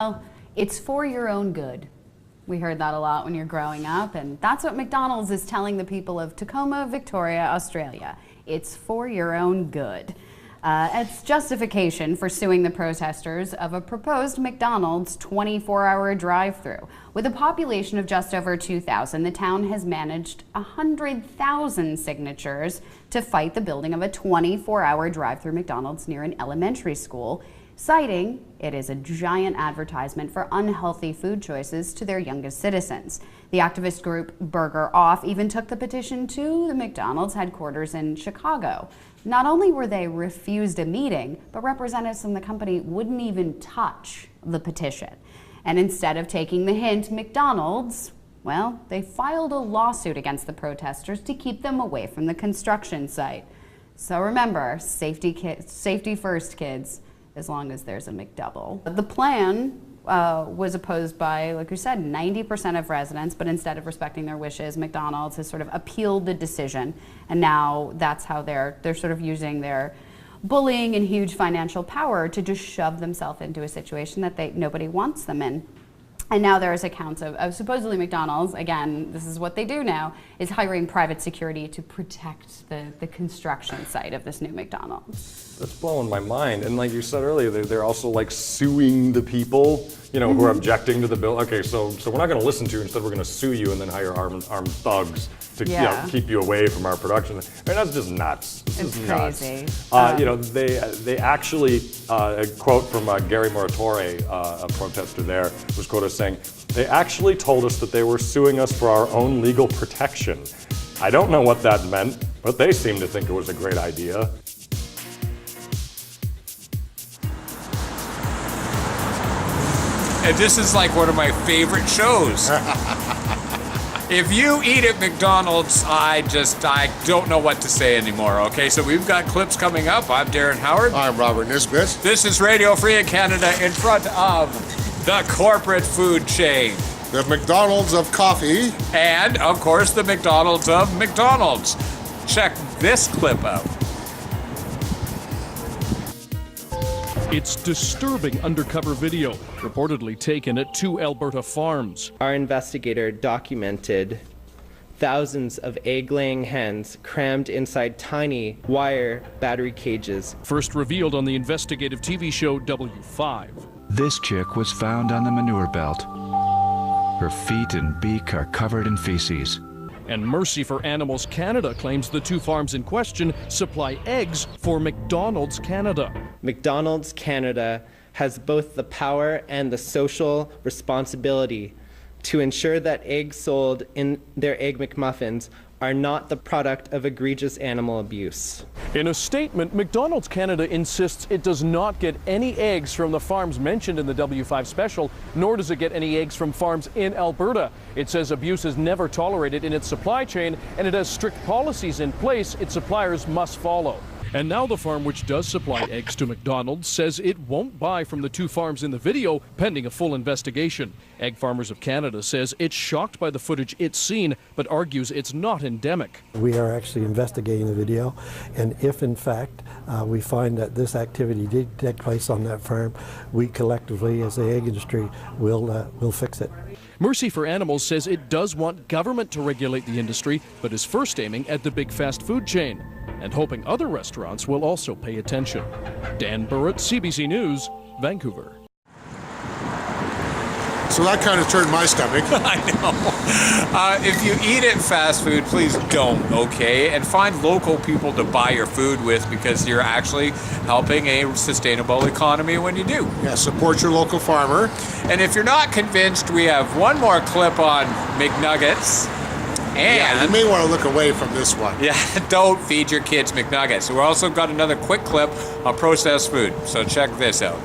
Well, it's for your own good. We heard that a lot when you're growing up, and that's what McDonald's is telling the people of Tacoma, Victoria, Australia. It's for your own good. It's justification for suing the protesters of a proposed McDonald's 24-hour drive-thru. With a population of just over 2,000, the town has managed 100,000 signatures to fight the building of a 24-hour drive-thru McDonald's near an elementary school, citing it is a giant advertisement for unhealthy food choices to their youngest citizens. The activist group Burger Off even took the petition to the McDonald's headquarters in Chicago. Not only were they refused a meeting, but representatives from the company wouldn't even touch the petition. And instead of taking the hint, McDonald's, well, they filed a lawsuit against the protesters to keep them away from the construction site. So remember, safety first, kids, as long as there's a McDouble. The plan was opposed by, like we said, 90% of residents, but instead of respecting their wishes, McDonald's has sort of appealed the decision, and now that's how they're sort of using their bullying and huge financial power to just shove themselves into a situation that nobody wants them in. And now there's accounts of supposedly McDonald's, again, this is what they do now, is hiring private security to protect the construction site of this new McDonald's. That's blowing my mind. And like you said earlier, they're also like suing the people, you know, who are objecting to the bill. Okay, so we're not gonna listen to you, instead we're gonna sue you and then hire armed thugs to keep you away from our production. I mean, that's just nuts. It's crazy. You know, they actually, a quote from Gary Moratore, a protester there, was quoted as saying, "They actually told us that they were suing us for our own legal protection. I don't know what that meant, but they seem to think it was a great idea." And this is like one of my favorite shows. If you eat at McDonald's, I don't know what to say anymore, okay? So we've got clips coming up. I'm Darren Howard. I'm Robert Nisbet. This is Radio Free in Canada in front of the corporate food chain. The McDonald's of coffee. And, of course, the McDonald's of McDonald's. Check this clip out. It's disturbing undercover video, reportedly taken at 2 Alberta farms. Our investigator documented thousands of egg-laying hens crammed inside tiny wire battery cages. First revealed on the investigative TV show W5. This chick was found on the manure belt. Her feet and beak are covered in feces. And Mercy for Animals Canada claims the 2 farms in question supply eggs for McDonald's Canada. McDonald's Canada has both the power and the social responsibility to ensure that eggs sold in their Egg McMuffins are not the product of egregious animal abuse. In a statement, McDonald's Canada insists it does not get any eggs from the farms mentioned in the W5 special, nor does it get any eggs from farms in Alberta. It says abuse is never tolerated in its supply chain, and it has strict policies in place its suppliers must follow. And now the farm which does supply eggs to McDonald's says it won't buy from the 2 farms in the video, pending a full investigation. Egg Farmers of Canada says it's shocked by the footage it's seen, but argues it's not endemic. We are actually investigating the video, and if in fact we find that this activity did take place on that farm, we collectively as the egg industry will fix it. Mercy for Animals says it does want government to regulate the industry, but is first aiming at the big fast food chain, and hoping other restaurants will also pay attention. Dan Burrett, CBC News, Vancouver. So that kind of turned my stomach. I know. If you eat at fast food, please don't, okay? And find local people to buy your food with, because you're actually helping a sustainable economy when you do. Yeah, support your local farmer. And if you're not convinced, we have one more clip on McNuggets. And yeah, you may want to look away from this one. Yeah, don't feed your kids McNuggets. We've also got another quick clip on processed food, so check this out.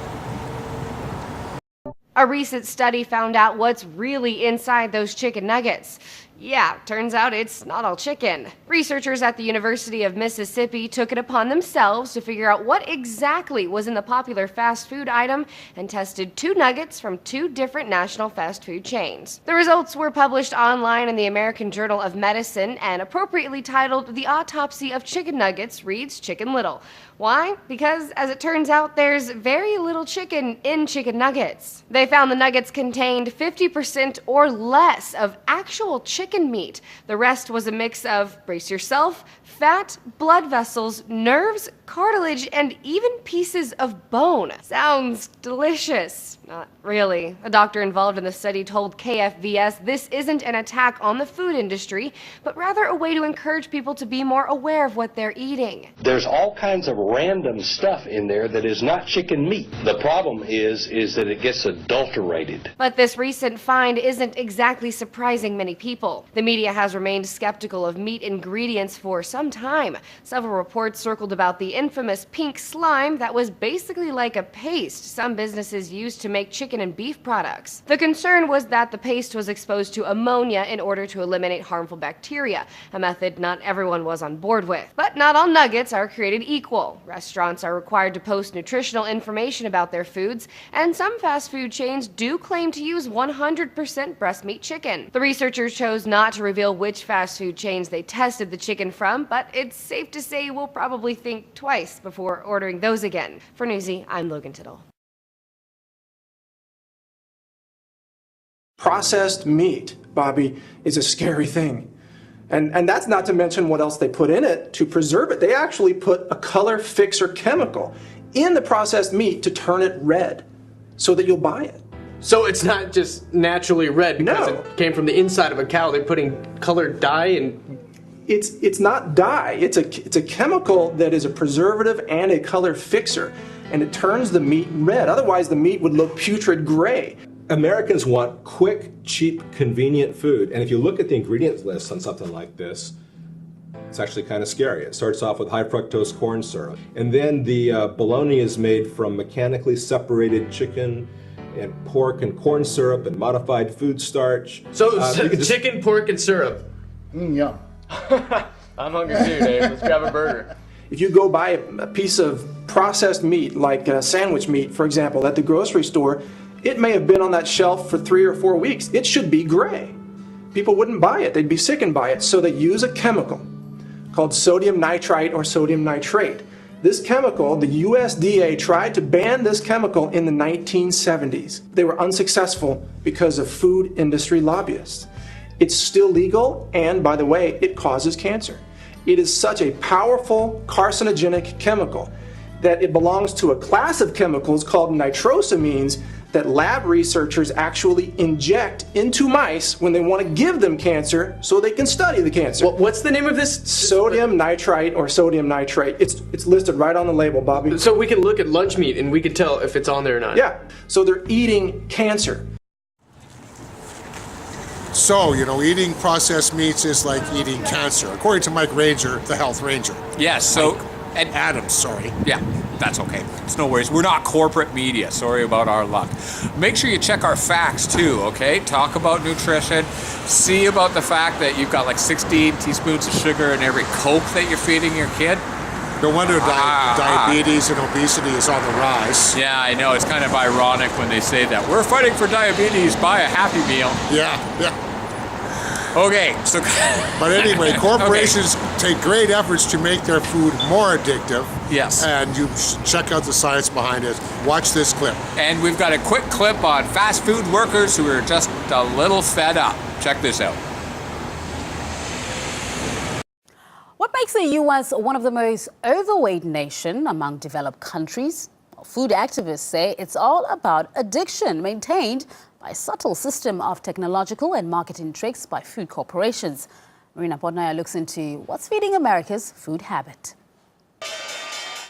A recent study found out what's really inside those chicken nuggets. Yeah, turns out it's not all chicken. Researchers at the University of Mississippi took it upon themselves to figure out what exactly was in the popular fast food item and tested 2 nuggets from 2 different national fast food chains. The results were published online in the American Journal of Medicine and appropriately titled "The Autopsy of Chicken Nuggets Reads Chicken Little." Why? Because, as it turns out, there's very little chicken in chicken nuggets. They found the nuggets contained 50% or less of actual chicken meat. The rest was a mix of, brace yourself, fat, blood vessels, nerves, cartilage, and even pieces of bone. Sounds delicious. Not really. A doctor involved in the study told KFVS this isn't an attack on the food industry, but rather a way to encourage people to be more aware of what they're eating. There's all kinds of random stuff in there that is not chicken meat. The problem is that it gets adulterated. But this recent find isn't exactly surprising many people. The media has remained skeptical of meat ingredients for some time. Several reports circled about the infamous pink slime that was basically like a paste some businesses used to make chicken and beef products. The concern was that the paste was exposed to ammonia in order to eliminate harmful bacteria, a method not everyone was on board with. But not all nuggets are created equal. Restaurants are required to post nutritional information about their foods, and some fast food chains do claim to use 100% breast meat chicken. The researchers chose not to reveal which fast food chains they tested the chicken from, but it's safe to say we'll probably think twice before ordering those again. For Newsy, I'm Logan Tittle. Processed meat, Bobby, is a scary thing. And that's not to mention what else they put in it to preserve it. They actually put a color fixer chemical in the processed meat to turn it red so that you'll buy it. So it's not just naturally red because No. it came from the inside of a cow. They're putting colored dye and... It's not dye. It's a chemical that is a preservative and a color fixer, and it turns the meat red. Otherwise, the meat would look putrid gray. Americans want quick, cheap, convenient food, and if you look at the ingredients list on something like this, it's actually kind of scary. It starts off with high fructose corn syrup, and then the bologna is made from mechanically separated chicken and pork and corn syrup and modified food starch. So chicken, pork, and syrup. Yum. I'm hungry too, Dave. Let's grab a burger. If you go buy a piece of processed meat, like sandwich meat, for example, at the grocery store, it may have been on that shelf for 3 or 4 weeks. It should be gray. People wouldn't buy it. They'd be sickened by it. So they use a chemical called sodium nitrite or sodium nitrate. This chemical, the USDA tried to ban this chemical in the 1970s. They were unsuccessful because of food industry lobbyists. It's still legal, and by the way, it causes cancer. It is such a powerful carcinogenic chemical that it belongs to a class of chemicals called nitrosamines that lab researchers actually inject into mice when they want to give them cancer so they can study the cancer. What's the name of this? Sodium nitrite or sodium nitrate. It's listed right on the label, Bobby. So we can look at lunch meat and we can tell if it's on there or not. Yeah, so they're eating cancer. So, eating processed meats is like eating cancer, according to Mike Ranger, the health ranger. Yes, so... And Adams, sorry. Yeah, that's okay. It's no worries. We're not corporate media. Sorry about our luck. Make sure you check our facts too, okay? Talk about nutrition. See about the fact that you've got like 16 teaspoons of sugar in every Coke that you're feeding your kid. No wonder diabetes and obesity is on the rise. Yeah, I know. It's kind of ironic when they say that. We're fighting for diabetes. Buy a Happy Meal. Yeah. Okay, so... But anyway, corporations take great efforts to make their food more addictive. Yes. And you check out the science behind it. Watch this clip. And we've got a quick clip on fast food workers who are just a little fed up. Check this out. What makes the U.S. one of the most overweight nations among developed countries? Well, food activists say it's all about addiction maintained by a subtle system of technological and marketing tricks by food corporations. Marina Podnaya looks into what's feeding America's food habit.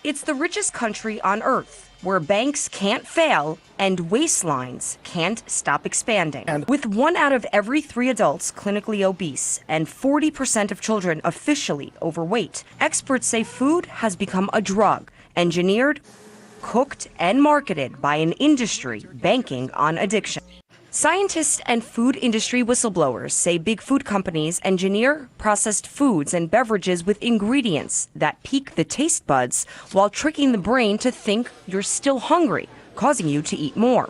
It's the richest country on earth, where banks can't fail and waistlines can't stop expanding. With 1 out of every 3 adults clinically obese and 40% of children officially overweight, experts say food has become a drug, engineered, cooked, and marketed by an industry banking on addiction. Scientists and food industry whistleblowers say big food companies engineer processed foods and beverages with ingredients that pique the taste buds while tricking the brain to think you're still hungry, causing you to eat more.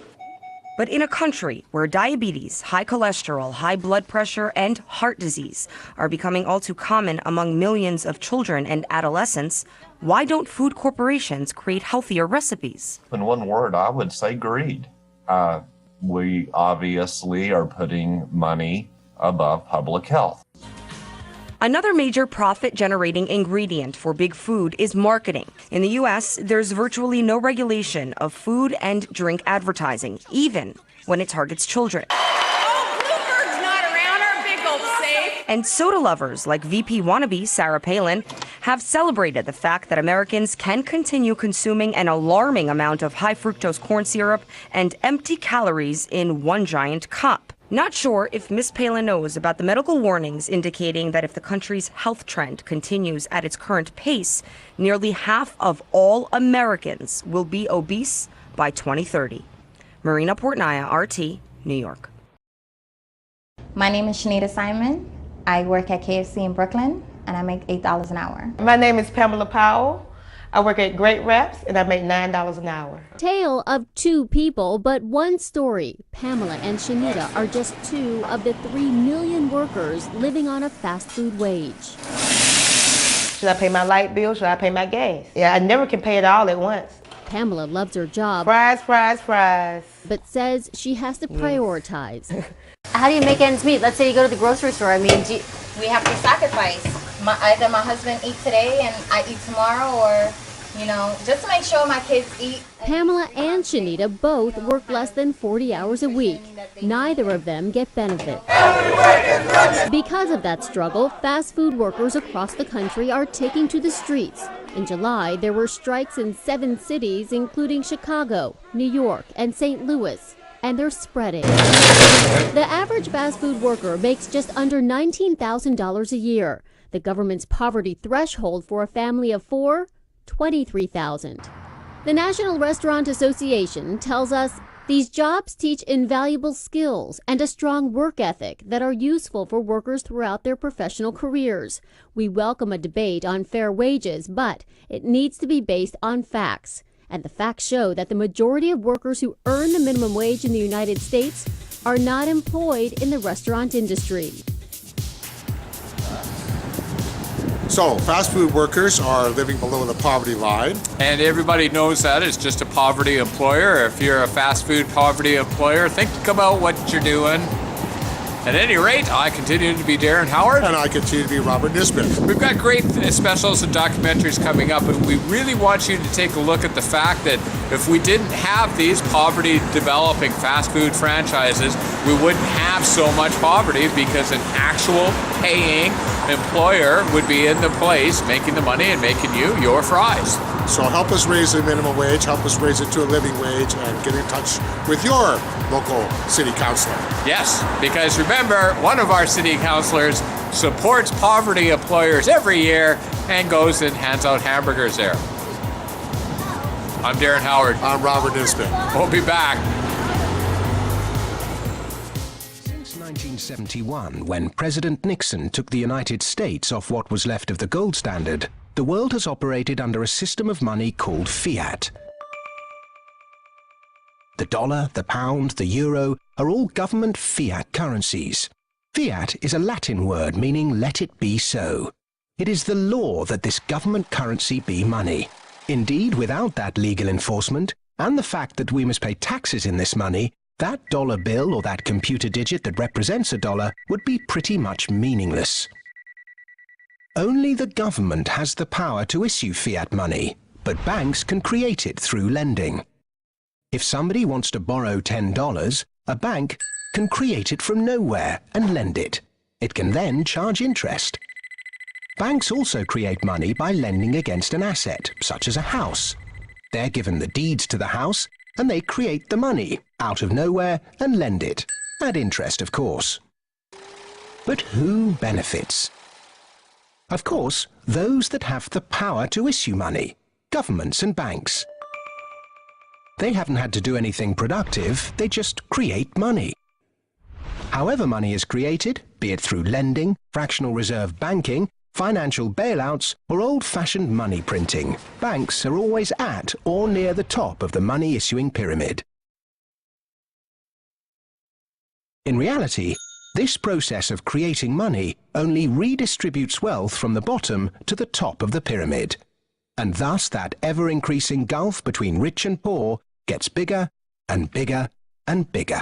But in a country where diabetes, high cholesterol, high blood pressure, and heart disease are becoming all too common among millions of children and adolescents, why don't food corporations create healthier recipes? In one word, I would say greed. We obviously are putting money above public health. Another major profit-generating ingredient for big food is marketing. In the U.S., there's virtually no regulation of food and drink advertising, even when it targets children. Oh, Bloomberg's not around, our big old safe. And soda lovers like VP wannabe Sarah Palin have celebrated the fact that Americans can continue consuming an alarming amount of high-fructose corn syrup and empty calories in one giant cup. Not sure if Ms. Palin knows about the medical warnings indicating that if the country's health trend continues at its current pace, nearly half of all Americans will be obese by 2030. Marina Portnaya, RT, New York. My name is Shanita Simon. I work at KFC in Brooklyn, and I make $8 an hour. My name is Pamela Powell. I work at Great Reps, and I make $9 an hour. Tale of two people, but one story. Pamela and Shanita are just two of the 3 million workers living on a fast food wage. Should I pay my light bill? Should I pay my gas? Yeah, I never can pay it all at once. Pamela loves her job. Fries, fries, fries. But says she has to prioritize. How do you make ends meet? Let's say you go to the grocery store. I mean, We have to sacrifice. Either my husband eats today and I eat tomorrow, or, just to make sure my kids eat. Pamela and Shanita both work less than 40 hours a week. Neither of them get benefits. Because of that struggle, fast food workers across the country are taking to the streets. In July, there were strikes in 7 cities, including Chicago, New York, and St. Louis. And they're spreading. The average fast food worker makes just under $19,000 a year. The government's poverty threshold for a family of 4, $23,000. The National Restaurant Association tells us these jobs teach invaluable skills and a strong work ethic that are useful for workers throughout their professional careers. We welcome a debate on fair wages, but it needs to be based on facts. And the facts show that the majority of workers who earn the minimum wage in the United States are not employed in the restaurant industry. So, fast food workers are living below the poverty line. And everybody knows that it's just a poverty employer. If you're a fast food poverty employer, think about what you're doing. At any rate, I continue to be Darren Howard. And I continue to be Robert Nisbet. We've got great specials and documentaries coming up, and we really want you to take a look at the fact that if we didn't have these poverty-developing fast food franchises, we wouldn't have so much poverty, because an actual paying employer would be in the place making the money and making you your fries. So help us raise the minimum wage, help us raise it to a living wage, and get in touch with your local city councilor. Yes, because remember, one of our city councilors supports poverty employers every year and goes and hands out hamburgers there. I'm Darren Howard. I'm Robert Nisbet. We'll be back. Since 1971, when President Nixon took the United States off what was left of the gold standard, the world has operated under a system of money called fiat. The dollar, the pound, the euro are all government fiat currencies. Fiat is a Latin word meaning let it be so. It is the law that this government currency be money. Indeed, without that legal enforcement, and the fact that we must pay taxes in this money, that dollar bill or that computer digit that represents a dollar would be pretty much meaningless. Only the government has the power to issue fiat money, but banks can create it through lending. If somebody wants to borrow $10, a bank can create it from nowhere and lend it. It can then charge interest. Banks also create money by lending against an asset, such as a house. They're given the deeds to the house, and they create the money out of nowhere and lend it, at interest, of course. But who benefits? Of course, those that have the power to issue money, governments and banks. They haven't had to do anything productive, they just create money. However money is created, be it through lending, fractional reserve banking, financial bailouts, or old-fashioned money printing, banks are always at or near the top of the money-issuing pyramid. In reality, this process of creating money only redistributes wealth from the bottom to the top of the pyramid. And thus that ever-increasing gulf between rich and poor gets bigger and bigger and bigger.